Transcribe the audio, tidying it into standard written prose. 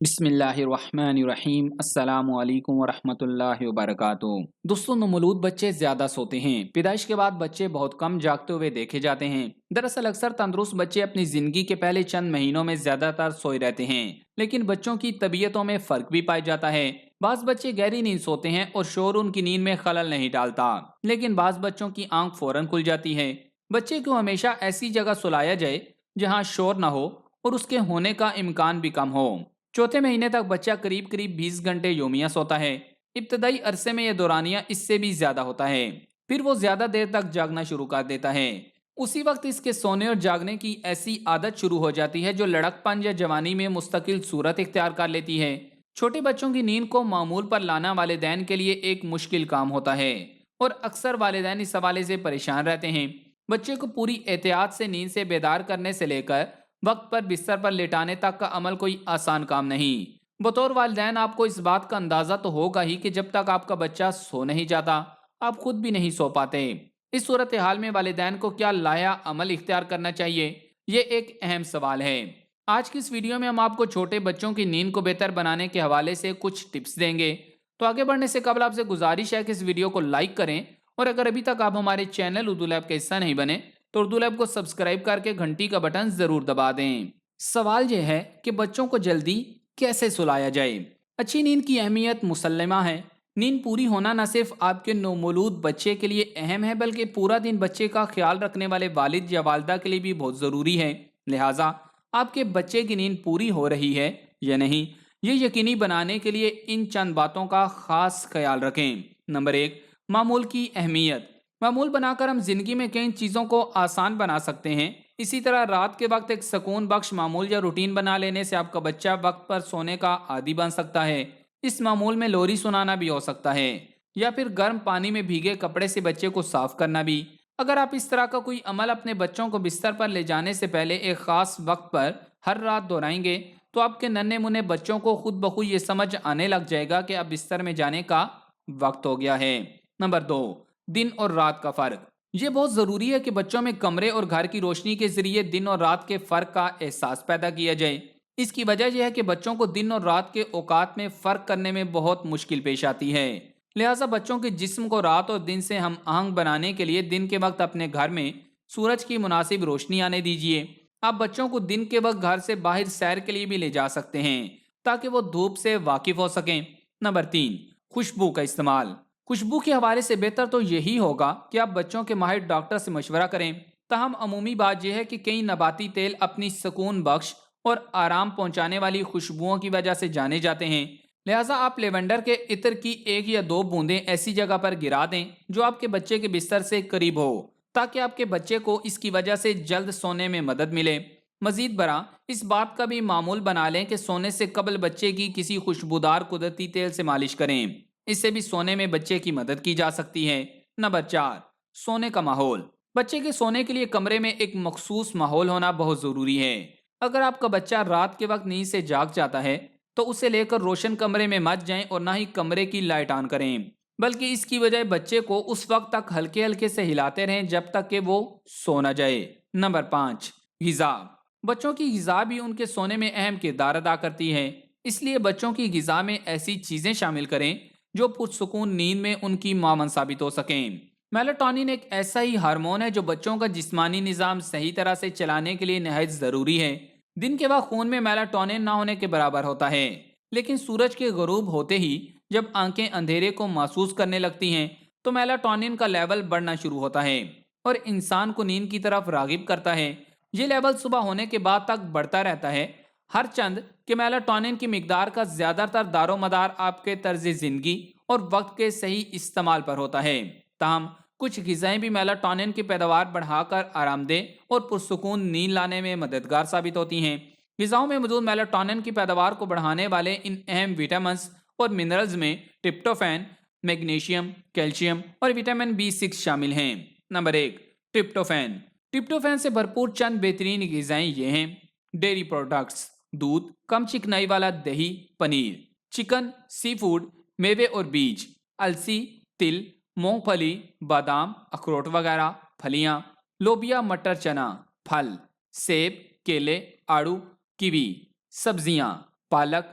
بسم اللہ الرحمن الرحیم۔ السلام علیکم ورحمۃ اللہ وبرکاتہ۔ دوستوں، نومولود بچے زیادہ سوتے ہیں۔ پیدائش کے بعد بچے بہت کم جاگتے ہوئے دیکھے جاتے ہیں۔ دراصل اکثر تندرست بچے اپنی زندگی کے پہلے چند مہینوں میں زیادہ تر سوئے رہتے ہیں، لیکن بچوں کی طبیعتوں میں فرق بھی پایا جاتا ہے۔ بعض بچے گہری نیند سوتے ہیں اور شور ان کی نیند میں خلل نہیں ڈالتا، لیکن بعض بچوں کی آنکھ فوراً کھل جاتی ہے۔ بچے کو ہمیشہ ایسی جگہ سلایا جائے جہاں شور نہ ہو اور اس کے ہونے کا امکان بھی کم ہو۔ چوتھے مہینے تک بچہ قریب 20 گھنٹے یومیہ سوتا ہے۔ ابتدائی عرصے میں یہ دورانیہ اس سے بھی زیادہ ہوتا ہے، پھر وہ زیادہ دیر تک جاگنا شروع کر دیتا ہے۔ اسی وقت اس کے سونے اور جاگنے کی ایسی عادت شروع ہو جاتی ہے جو لڑک پن یا جوانی میں مستقل صورت اختیار کر لیتی ہے۔ چھوٹے بچوں کی نیند کو معمول پر لانا والدین کے لیے ایک مشکل کام ہوتا ہے، اور اکثر والدین اس حوالے سے پریشان رہتے ہیں۔ بچے کو پوری احتیاط سے نیند سے بیدار کرنے سے لے کر وقت پر بستر پر لٹانے تک کا عمل کوئی آسان کام نہیں۔ بطور والدین آپ کو اس بات کا اندازہ تو ہوگا ہی کہ جب تک آپ کا بچہ سو نہیں جاتا، آپ خود بھی نہیں سو پاتے۔ اس صورتحال میں والدین کو کیا لایا عمل اختیار کرنا چاہیے، یہ ایک اہم سوال ہے۔ آج کی اس ویڈیو میں ہم آپ کو چھوٹے بچوں کی نیند کو بہتر بنانے کے حوالے سے کچھ ٹپس دیں گے۔ تو آگے بڑھنے سے قبل آپ سے گزارش ہے کہ اس ویڈیو کو لائک کریں، اور اگر ابھی تک آپ ہمارے چینل اردو لیب کا حصہ نہیں بنے تو اردو لیب کو سبسکرائب کر کے گھنٹی کا بٹن ضرور دبا دیں۔ سوال یہ ہے کہ بچوں کو جلدی کیسے سلایا جائے۔ اچھی نیند کی اہمیت مسلمہ ہے۔ نیند پوری ہونا نہ صرف آپ کے نومولود بچے کے لیے اہم ہے، بلکہ پورا دن بچے کا خیال رکھنے والے والد یا والدہ کے لیے بھی بہت ضروری ہے۔ لہٰذا آپ کے بچے کی نیند پوری ہو رہی ہے یا نہیں، یہ یقینی بنانے کے لیے ان چند باتوں کا خاص خیال رکھیں۔ نمبر 1، معمول کی اہمیت۔ معمول بنا کر ہم زندگی میں کئی چیزوں کو آسان بنا سکتے ہیں۔ اسی طرح رات کے وقت ایک سکون بخش معمول یا روٹین بنا لینے سے آپ کا بچہ وقت پر سونے کا عادی بن سکتا ہے۔ اس معمول میں لوری سنانا بھی ہو سکتا ہے، یا پھر گرم پانی میں بھیگے کپڑے سے بچے کو صاف کرنا بھی۔ اگر آپ اس طرح کا کوئی عمل اپنے بچوں کو بستر پر لے جانے سے پہلے ایک خاص وقت پر ہر رات دہرائیں گے تو آپ کے ننھے منھے بچوں کو خود بخود یہ سمجھ آنے لگ جائے گا کہ اب بستر میں جانے کا وقت ہو گیا ہے۔ نمبر 2، دن اور رات کا فرق۔ یہ بہت ضروری ہے کہ بچوں میں کمرے اور گھر کی روشنی کے ذریعے دن اور رات کے فرق کا احساس پیدا کیا جائے۔ اس کی وجہ یہ ہے کہ بچوں کو دن اور رات کے اوقات میں فرق کرنے میں بہت مشکل پیش آتی ہے۔ لہٰذا بچوں کے جسم کو رات اور دن سے ہم آہنگ بنانے کے لیے دن کے وقت اپنے گھر میں سورج کی مناسب روشنی آنے دیجیے۔ آپ بچوں کو دن کے وقت گھر سے باہر سیر کے لیے بھی لے جا سکتے ہیں تاکہ وہ دھوپ سے واقف ہو سکیں۔ نمبر 3، خوشبو کا استعمال۔ خوشبو کے حوالے سے بہتر تو یہی ہوگا کہ آپ بچوں کے ماہر ڈاکٹر سے مشورہ کریں۔ تاہم عمومی بات یہ ہے کہ کئی نباتی تیل اپنی سکون بخش اور آرام پہنچانے والی خوشبوؤں کی وجہ سے جانے جاتے ہیں۔ لہٰذا آپ لیونڈر کے عطر کی 1 یا 2 بوندیں ایسی جگہ پر گرا دیں جو آپ کے بچے کے بستر سے قریب ہو، تاکہ آپ کے بچے کو اس کی وجہ سے جلد سونے میں مدد ملے۔ مزید برآں اس بات کا بھی معمول بنا لیں کہ سونے سے قبل بچے کی کسی خوشبودار قدرتی تیل سے مالش کریں۔ اس سے بھی سونے میں بچے کی مدد کی جا سکتی ہے۔ نمبر 4، سونے کا ماحول۔ بچے کے سونے کے لیے کمرے میں ایک مخصوص ماحول ہونا بہت ضروری ہے۔ اگر آپ کا بچہ رات کے وقت نیند سے جاگ جاتا ہے تو اسے لے کر روشن کمرے میں مت جائیں اور نہ ہی کمرے کی لائٹ آن کریں، بلکہ اس کی بجائے بچے کو اس وقت تک ہلکے ہلکے سے ہلاتے رہیں جب تک کہ وہ سو نہ جائے۔ نمبر 5، غذا۔ بچوں کی غذا بھی ان کے سونے میں اہم کردار ادا کرتی ہے، اس لیے بچوں کی غذا میں ایسی چیزیں شامل کریں جو پرسکون نیند میں ان کی معاون ثابت ہو سکیں۔ میلاٹونین ایک ایسا ہی ہارمون ہے جو بچوں کا جسمانی نظام صحیح طرح سے چلانے کے لیے نہایت ضروری ہے۔ دن کے وقت خون میں میلاٹونین نہ ہونے کے برابر ہوتا ہے، لیکن سورج کے غروب ہوتے ہی جب آنکھیں اندھیرے کو محسوس کرنے لگتی ہیں تو میلاٹونین کا لیول بڑھنا شروع ہوتا ہے اور انسان کو نیند کی طرف راغب کرتا ہے۔ یہ لیول صبح ہونے کے بعد تک بڑھتا رہتا ہے، ہر چند کہ میلاٹونین کی مقدار کا زیادہ تر دار و مدار آپ کے طرز زندگی اور وقت کے صحیح استعمال پر ہوتا ہے۔ تاہم کچھ غذائیں بھی میلاٹونین کی پیداوار بڑھا کر آرام دہ اور پرسکون نیند لانے میں مددگار ثابت ہوتی ہیں۔ غذاؤں میں موجود میلاٹونین کی پیداوار کو بڑھانے والے ان اہم وٹامنز اور منرلز میں ٹرپٹوفین، میگنیشیم، کیلشیم اور وٹامن B6 شامل ہیں۔ نمبر 1، ٹرپٹوفین۔ ٹرپٹوفین سے بھرپور چند بہترین غذائیں یہ ہیں: ڈیری پروڈکٹس، دودھ، کم چکنائی والا دہی، پنیر، چکن، سی فوڈ، میوے اور بیج، السی، تل، مونگ پھلی، بادام، اخروٹ وغیرہ، پھلیاں، لوبیا، مٹر، چنا، پھل، سیب، کیلے، آڑو، کیوی، سبزیاں، پالک،